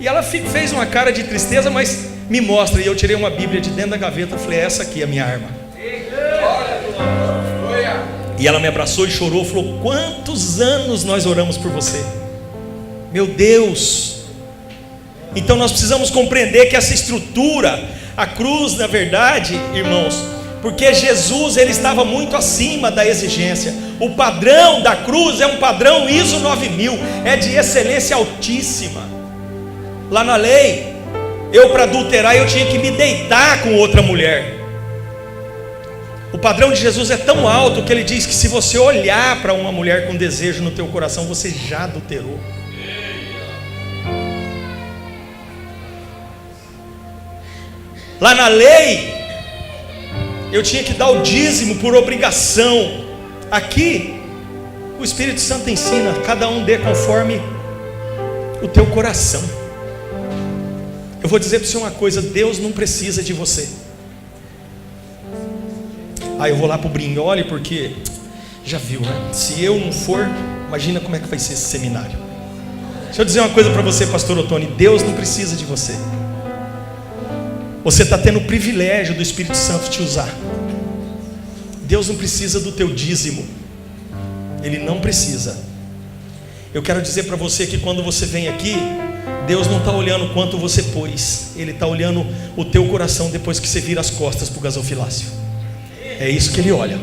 e ela fez uma cara de tristeza, mas me mostra. E eu tirei uma Bíblia de dentro da gaveta, falei: essa aqui é a minha arma. E ela me abraçou e chorou, falou: quantos anos nós oramos por você, meu Deus. Então nós precisamos compreender que essa estrutura, a cruz, na verdade, irmãos, porque Jesus, ele estava muito acima da exigência. O padrão da cruz é um padrão ISO 9000, é de excelência altíssima. Lá na lei, eu para adulterar eu tinha que me deitar com outra mulher. O padrão de Jesus é tão alto que ele diz que se você olhar para uma mulher com desejo no teu coração, você já adulterou. Lá na lei, eu tinha que dar o dízimo por obrigação. Aqui, o Espírito Santo ensina: cada um dê conforme o teu coração. Eu vou dizer para você uma coisa: Deus não precisa de você. Eu vou lá para o Brignoli porque, já viu, né? Se eu não for, imagina como é que vai ser esse seminário. Deixa eu dizer uma coisa para você, pastor Otoni: Deus não precisa de você. Você está tendo o privilégio do Espírito Santo te usar. Deus não precisa do teu dízimo. Ele não precisa. Eu quero dizer para você que quando você vem aqui, Deus não está olhando quanto você pôs, Ele está olhando o teu coração depois que você vira as costas para o gasofilácio. É isso que Ele olha.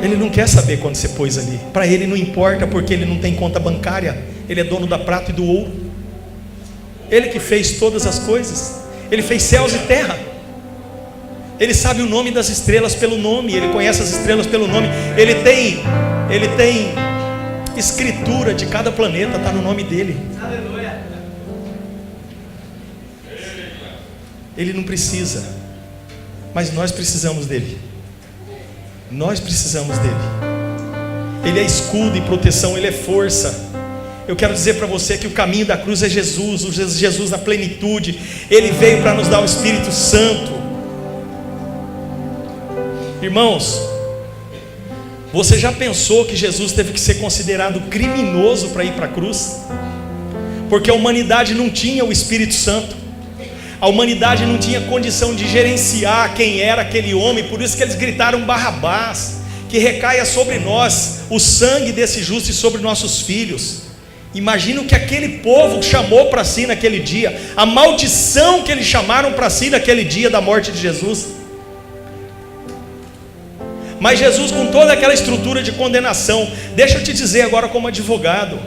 Ele não quer saber quando você pôs ali. Para Ele não importa, porque Ele não tem conta bancária. Ele é dono da prata e do ouro. Ele que fez todas as coisas. Ele fez céus e terra. Ele sabe o nome das estrelas pelo nome. Ele conhece as estrelas pelo nome. Ele tem escritura de cada planeta, está no nome dele. Ele não precisa, mas nós precisamos dele. Nós precisamos dele. Ele é escudo e proteção, ele é força. Eu quero dizer para você que o caminho da cruz é Jesus, o Jesus na plenitude. Ele veio para nos dar o Espírito Santo. Irmãos, você já pensou que Jesus teve que ser considerado criminoso para ir para a cruz? Porque a humanidade não tinha o Espírito Santo. A humanidade não tinha condição de gerenciar quem era aquele homem. Por isso que eles gritaram: Barrabás, que recaia sobre nós o sangue desse justo e sobre nossos filhos. Imagina o que aquele povo chamou para si naquele dia, a maldição que eles chamaram para si naquele dia da morte de Jesus. Mas Jesus, com toda aquela estrutura de condenação, deixa eu te dizer agora como advogado,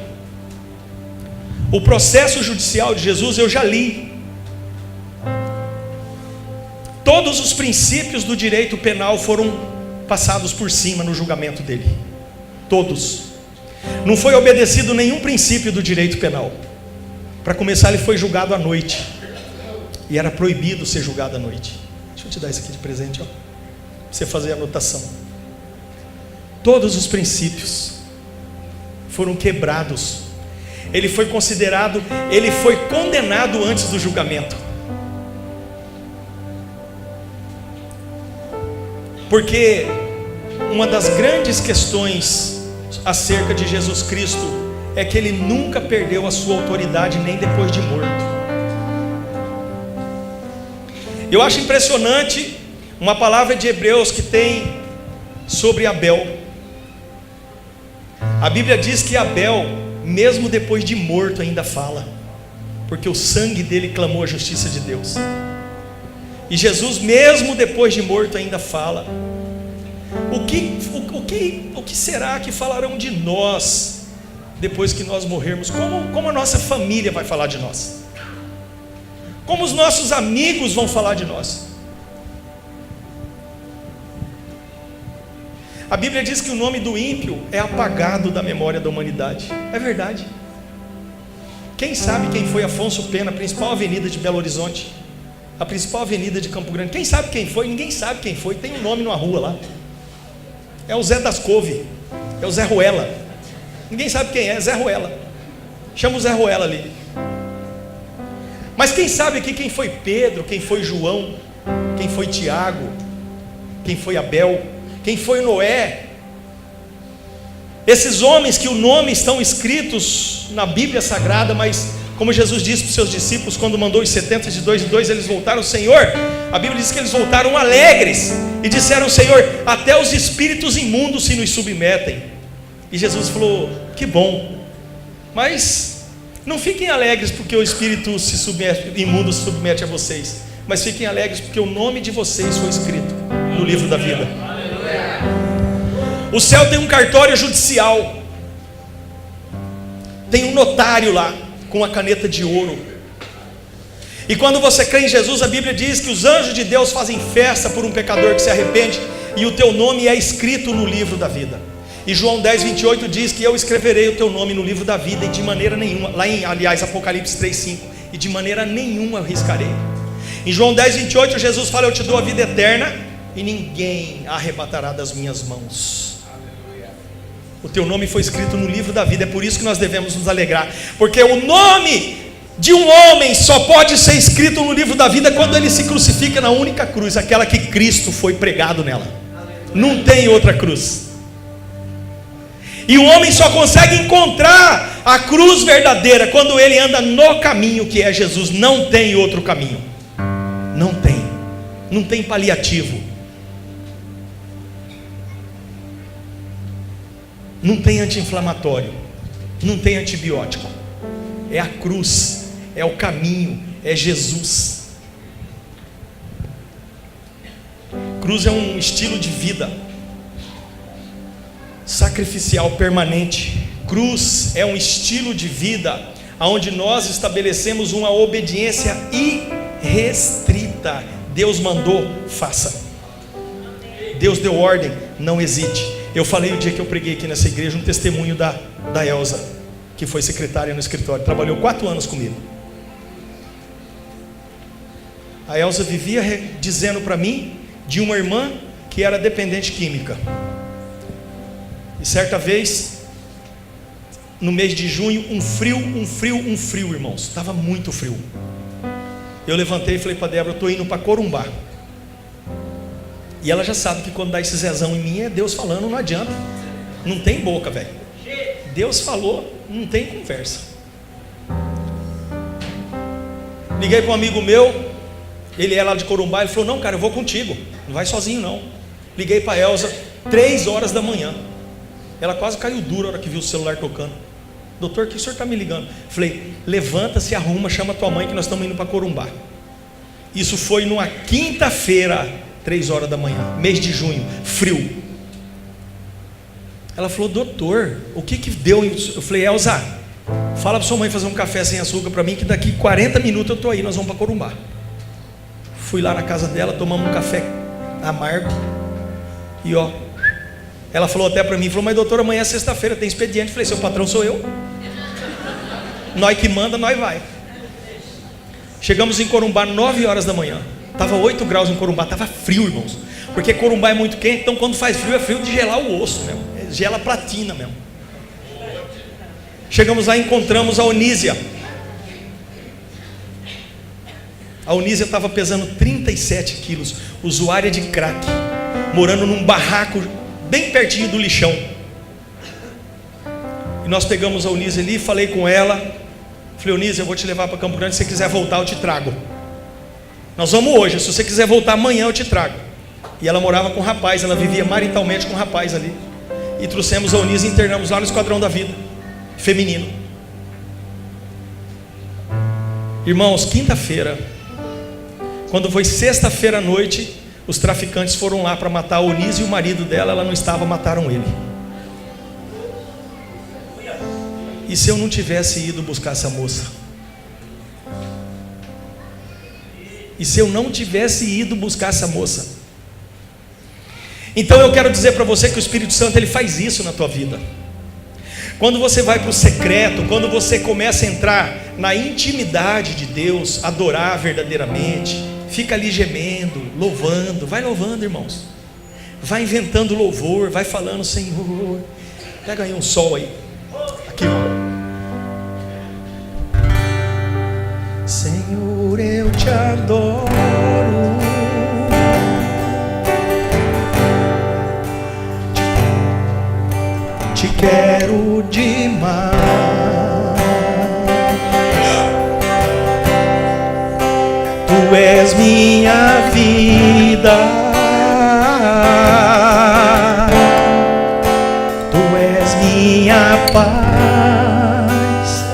o processo judicial de Jesus eu já li. Todos os princípios do direito penal foram passados por cima no julgamento dele. Todos. Não foi obedecido nenhum princípio do direito penal. Para começar, ele foi julgado à noite. E era proibido ser julgado à noite. Deixa eu te dar isso aqui de presente, ó, pra você fazer a anotação. Todos os princípios foram quebrados. Ele foi considerado, ele foi condenado antes do julgamento. Porque uma das grandes questões acerca de Jesus Cristo é que ele nunca perdeu a sua autoridade nem depois de morto. Eu acho impressionante uma palavra de Hebreus que tem sobre Abel. A Bíblia diz que Abel, mesmo depois de morto, ainda fala, porque o sangue dele clamou a justiça de Deus. E Jesus, mesmo depois de morto, ainda fala. O que será que falarão de nós depois que nós morrermos? Como a nossa família vai falar de nós? Como os nossos amigos vão falar de nós? A Bíblia diz que o nome do ímpio é apagado da memória da humanidade. É verdade. Quem sabe quem foi Afonso Pena, principal avenida de Belo Horizonte? A principal avenida de Campo Grande. Quem sabe quem foi? Ninguém sabe quem foi. Tem um nome numa rua lá. É o Zé das Couve. É o Zé Ruela. Ninguém sabe quem é Zé Ruela. Chama o Zé Ruela ali. Mas quem sabe aqui quem foi Pedro, quem foi João, quem foi Tiago, quem foi Abel, quem foi Noé? Esses homens que o nome estão escritos na Bíblia Sagrada, mas como Jesus disse para os seus discípulos quando mandou os 70 de dois em dois, eles voltaram, Senhor, a Bíblia diz que eles voltaram alegres e disseram, Senhor, até os espíritos imundos se nos submetem. E Jesus falou, que bom, mas não fiquem alegres porque o espírito imundo se submete a vocês, mas fiquem alegres porque o nome de vocês foi escrito no livro da vida. O céu tem um cartório judicial, tem um notário lá com a caneta de ouro. E quando você crê em Jesus, a Bíblia diz que os anjos de Deus fazem festa por um pecador que se arrepende, e o teu nome é escrito no livro da vida. E João 10:28 diz que eu escreverei o teu nome no livro da vida, e de maneira nenhuma, lá em, aliás, Apocalipse 3:5, e de maneira nenhuma eu riscarei. Em João 10:28 Jesus fala, eu te dou a vida eterna, e ninguém a arrebatará das minhas mãos. O teu nome foi escrito no livro da vida. É por isso que nós devemos nos alegrar, porque o nome de um homem só pode ser escrito no livro da vida quando ele se crucifica na única cruz, aquela que Cristo foi pregado nela. Não tem outra cruz. E o homem só consegue encontrar a cruz verdadeira quando ele anda no caminho que é Jesus. Não tem outro caminho. Não tem paliativo. Não tem anti-inflamatório, não tem antibiótico. É a cruz, é o caminho, é Jesus. Cruz é um estilo de vida sacrificial permanente. Cruz é um estilo de vida onde nós estabelecemos uma obediência irrestrita. Deus mandou, faça. Deus deu ordem, não hesite. Eu falei o dia que eu preguei aqui nessa igreja um testemunho da Elza, que foi secretária no escritório, trabalhou 4 anos comigo. A Elza vivia dizendo para mim de uma irmã que era dependente química. E certa vez, no mês de junho, um frio, irmãos, estava muito frio. Eu levantei e falei para Débora, eu estou indo para Corumbá. E ela já sabe que quando dá esse zezão em mim é Deus falando, não adianta. Não tem boca, velho. Deus falou, não tem conversa. Liguei para um amigo meu, ele é lá de Corumbá, ele falou, não cara, eu vou contigo, não vai sozinho não. Liguei para a Elza, 3 horas da manhã. Ela quase caiu dura na hora que viu o celular tocando. Doutor, que o senhor está me ligando? Falei, levanta, se arruma, chama tua mãe que nós estamos indo para Corumbá. Isso foi numa quinta-feira, 3 horas da manhã, mês de junho, frio. Ela falou, doutor, o que deu? Eu falei, Elza, fala para sua mãe fazer um café sem açúcar para mim, que daqui 40 minutos eu estou aí, nós vamos para Corumbá. Fui lá na casa dela, tomamos um café amargo, e ó, ela falou até para mim, falou, mas doutor, amanhã é sexta-feira, tem expediente. Eu falei, seu patrão sou eu, nós que manda, nós vai. Chegamos em Corumbá 9 horas da manhã. Estava 8 graus em Corumbá, estava frio, irmãos. Porque Corumbá é muito quente, então quando faz frio, é frio de gelar o osso mesmo. Gela a platina mesmo. Chegamos lá e encontramos a Onísia. A Onísia estava pesando 37 quilos, usuária de crack, morando num barraco bem pertinho do lixão. E nós pegamos a Onísia ali, falei com ela. Falei, Onísia, eu vou te levar para Campo Grande, se você quiser voltar eu te trago. Nós vamos hoje, se você quiser voltar amanhã eu te trago. E ela morava com um rapaz, ela vivia maritalmente com um rapaz ali. E trouxemos a Onísia e internamos lá no Esquadrão da Vida feminino. Irmãos, quinta-feira, quando foi sexta-feira à noite, os traficantes foram lá para matar a Onísia e o marido dela, ela não estava, mataram ele. E se eu não tivesse ido buscar essa moça? E se eu não tivesse ido buscar essa moça? Então eu quero dizer para você que o Espírito Santo ele faz isso na tua vida. Quando você vai para o secreto, quando você começa a entrar na intimidade de Deus, adorar verdadeiramente, fica ali gemendo, louvando. Vai louvando, irmãos. Vai inventando louvor, vai falando: Senhor. Pega aí um sol aí. Aqui, ó. Senhor, eu te adoro. Te quero demais. Tu és minha vida. Tu és minha paz.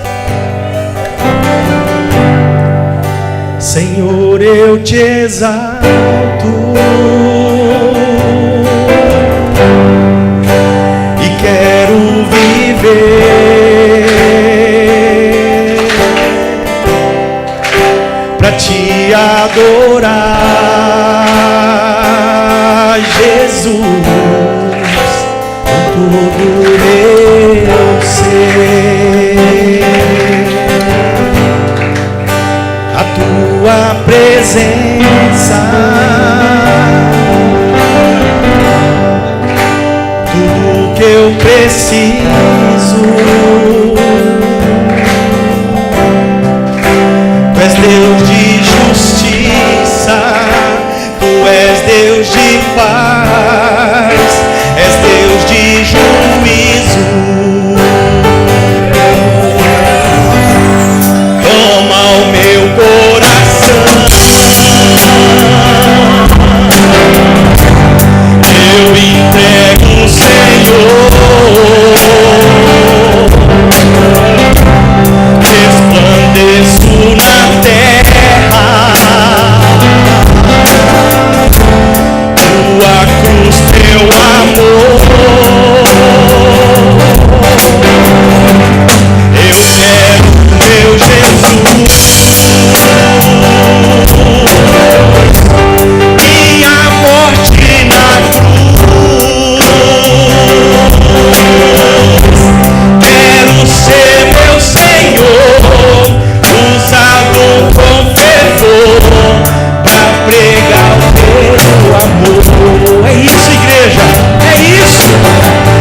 Senhor, eu te exalto. E quero viver pra te adorar, Jesus, com todo meu ser. A tua presença, tudo que eu preciso. Tu és Deus de justiça, tu és Deus de paz, és Deus de juízo. Toma o meu coração, eu entrego, Senhor. Resplandeço na terra, tua cruz, teu amor. Eu quero, meu Jesus, minha morte na cruz. Quero ser meu Senhor, usado com fervor pra pregar o teu amor. É isso, igreja, é isso,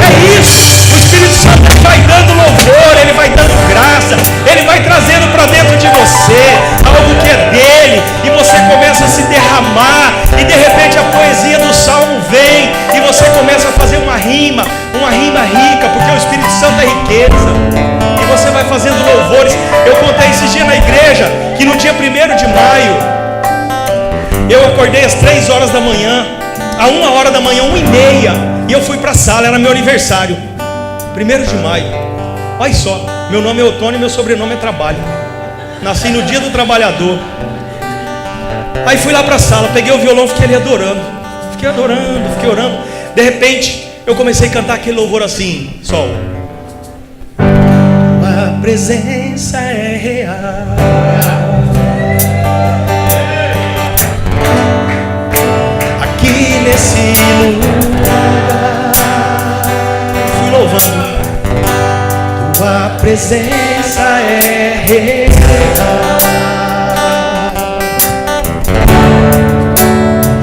é isso. O Espírito Santo vai dando louvor, ele vai dando graça, ele vai trazendo para dentro de você algo que é dele, e você começa a se derramar, e de repente a poesia do salmo vem, e você começa a fazer uma rima rica, porque o Espírito Santo é riqueza, e você vai fazendo louvores. Eu contei esses dias na igreja que no dia 1º de maio eu acordei às 3 horas da manhã, a 1 hora da manhã, 1h30, e eu fui para a sala, era meu aniversário, 1º de maio. Olha só, meu nome é Otônio e meu sobrenome é Trabalho. Nasci no dia do trabalhador. Aí fui lá para a sala, peguei o violão, fiquei ali adorando. Fiquei orando. De repente, eu comecei a cantar aquele louvor assim, sol. A presença é real. Aqui nesse lugar. Fui louvando. Tua presença é real.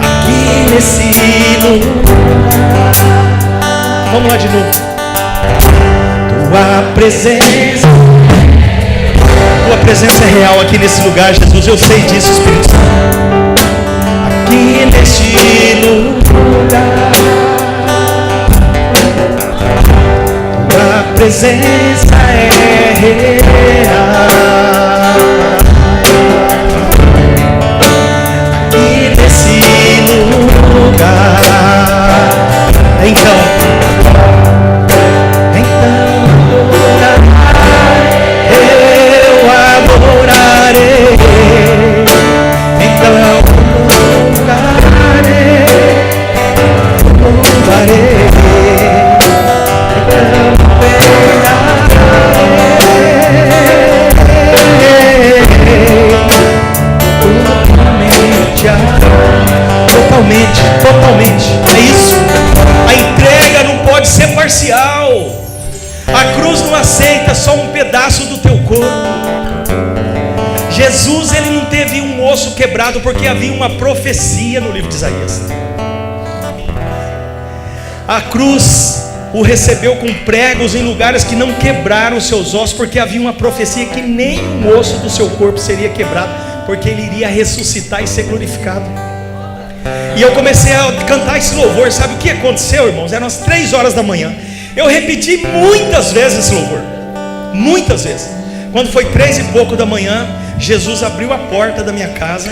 Aqui nesse lugar. Vamos lá de novo. Tua presença é real aqui nesse lugar, Jesus. Eu sei disso, Espírito Santo. Aqui neste lugar. Tua presença é real. Aqui nesse lugar. Então eu adorarei. Então louvarei. não teve um osso quebrado, porque havia uma profecia no livro de Isaías. A cruz o recebeu com pregos em lugares que não quebraram seus ossos, porque havia uma profecia que nem um osso do seu corpo seria quebrado, porque ele iria ressuscitar e ser glorificado. E eu comecei a cantar esse louvor. Sabe o que aconteceu, irmãos? Eram as 3 horas da manhã. Eu repeti muitas vezes esse louvor, muitas vezes. Quando foi 3 e pouco da manhã, Jesus abriu a porta da minha casa.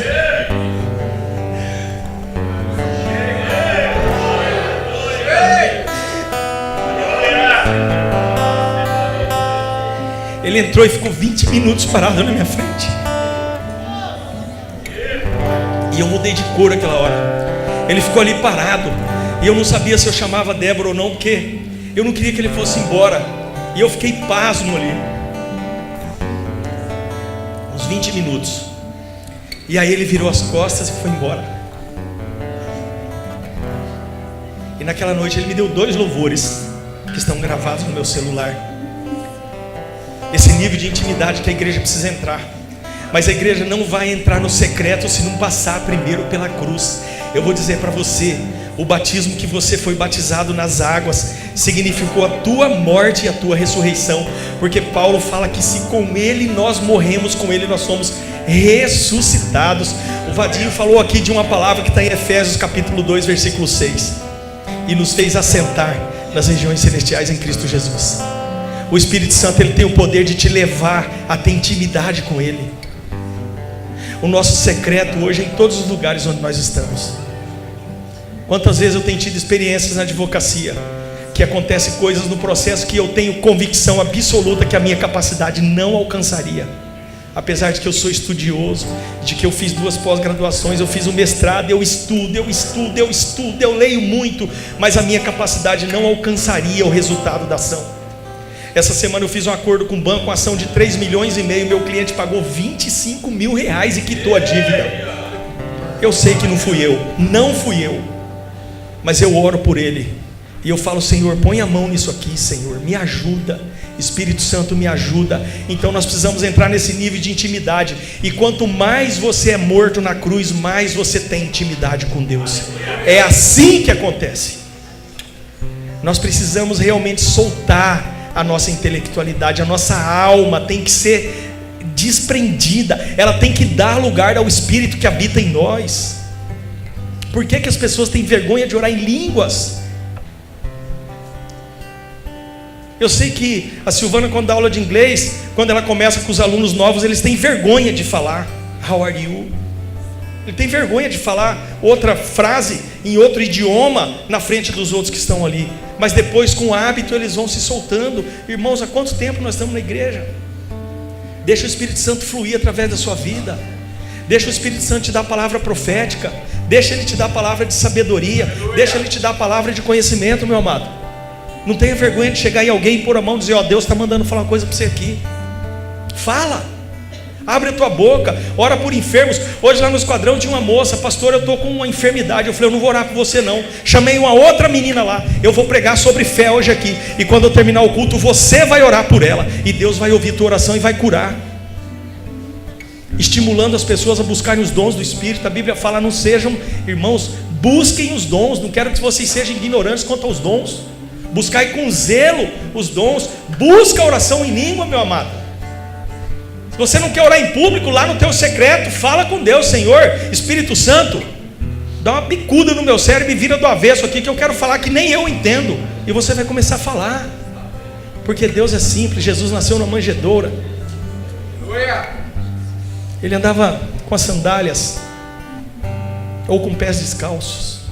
Ele entrou e ficou 20 minutos parado na minha frente. E eu mudei de cor aquela hora. Ele ficou ali parado. E eu não sabia se eu chamava Débora ou não, porque eu não queria que ele fosse embora. E eu fiquei pasmo ali. Uns 20 minutos. E aí ele virou as costas e foi embora. E naquela noite ele me deu 2 louvores que estão gravados no meu celular. Esse nível de intimidade que a igreja precisa entrar. Mas a igreja não vai entrar no secreto se não passar primeiro pela cruz. Eu vou dizer para você, o batismo que você foi batizado nas águas significou a tua morte e a tua ressurreição. Porque Paulo fala que se com ele nós morremos, com ele nós somos ressuscitados. O Vadinho falou aqui de uma palavra que está em Efésios capítulo 2, versículo 6. E nos fez assentar nas regiões celestiais em Cristo Jesus. O Espírito Santo, ele tem o poder de te levar a ter intimidade com ele. O nosso secreto hoje é em todos os lugares onde nós estamos. Quantas vezes eu tenho tido experiências na advocacia, que acontecem coisas no processo que eu tenho convicção absoluta que a minha capacidade não alcançaria. Apesar de que eu sou estudioso, de que eu fiz 2 pós-graduações, eu fiz um mestrado, eu estudo, eu leio muito, mas a minha capacidade não alcançaria o resultado da ação. Essa semana eu fiz um acordo com o banco, uma ação de 3,5 milhões, meu cliente pagou 25 mil reais e quitou a dívida. Eu sei que não fui eu, mas eu oro por ele, e eu falo: Senhor, põe a mão nisso aqui, Senhor, me ajuda, Espírito Santo me ajuda. Então nós precisamos entrar nesse nível de intimidade, e quanto mais você é morto na cruz, mais você tem intimidade com Deus. É assim que acontece. Nós precisamos realmente soltar a nossa intelectualidade, a nossa alma tem que ser desprendida, ela tem que dar lugar ao Espírito que habita em nós. Por que as pessoas têm vergonha de orar em línguas? Eu sei que a Silvana, quando dá aula de inglês, quando ela começa com os alunos novos, eles têm vergonha de falar "How are you?" Ele tem vergonha de falar outra frase em outro idioma na frente dos outros que estão ali. Mas depois, com o hábito, eles vão se soltando. Irmãos, há quanto tempo nós estamos na igreja? Deixa o Espírito Santo fluir através da sua vida. Deixa o Espírito Santo te dar a palavra profética. Deixa ele te dar a palavra de sabedoria. Deixa ele te dar a palavra de conhecimento, meu amado. Não tenha vergonha de chegar em alguém e pôr a mão e dizer: ó, Deus está mandando falar uma coisa para você aqui. Fala. Abre a tua boca, ora por enfermos. Hoje lá no esquadrão tinha uma moça: pastor, eu estou com uma enfermidade. Eu falei: eu não vou orar por você não. Chamei uma outra menina lá: eu vou pregar sobre fé hoje aqui, e quando eu terminar o culto, você vai orar por ela, e Deus vai ouvir tua oração e vai curar. Estimulando as pessoas a buscarem os dons do Espírito. A Bíblia fala: não sejam, irmãos, busquem os dons. Não quero que vocês sejam ignorantes quanto aos dons. Buscai com zelo os dons. Busca a oração em língua, meu amado. Se você não quer orar em público, lá no teu secreto, fala com Deus: Senhor, Espírito Santo, dá uma bicuda no meu cérebro e vira do avesso aqui, que eu quero falar que nem eu entendo. E você vai começar a falar, porque Deus é simples. Jesus nasceu na manjedoura. Ele andava com as sandálias ou com pés descalços.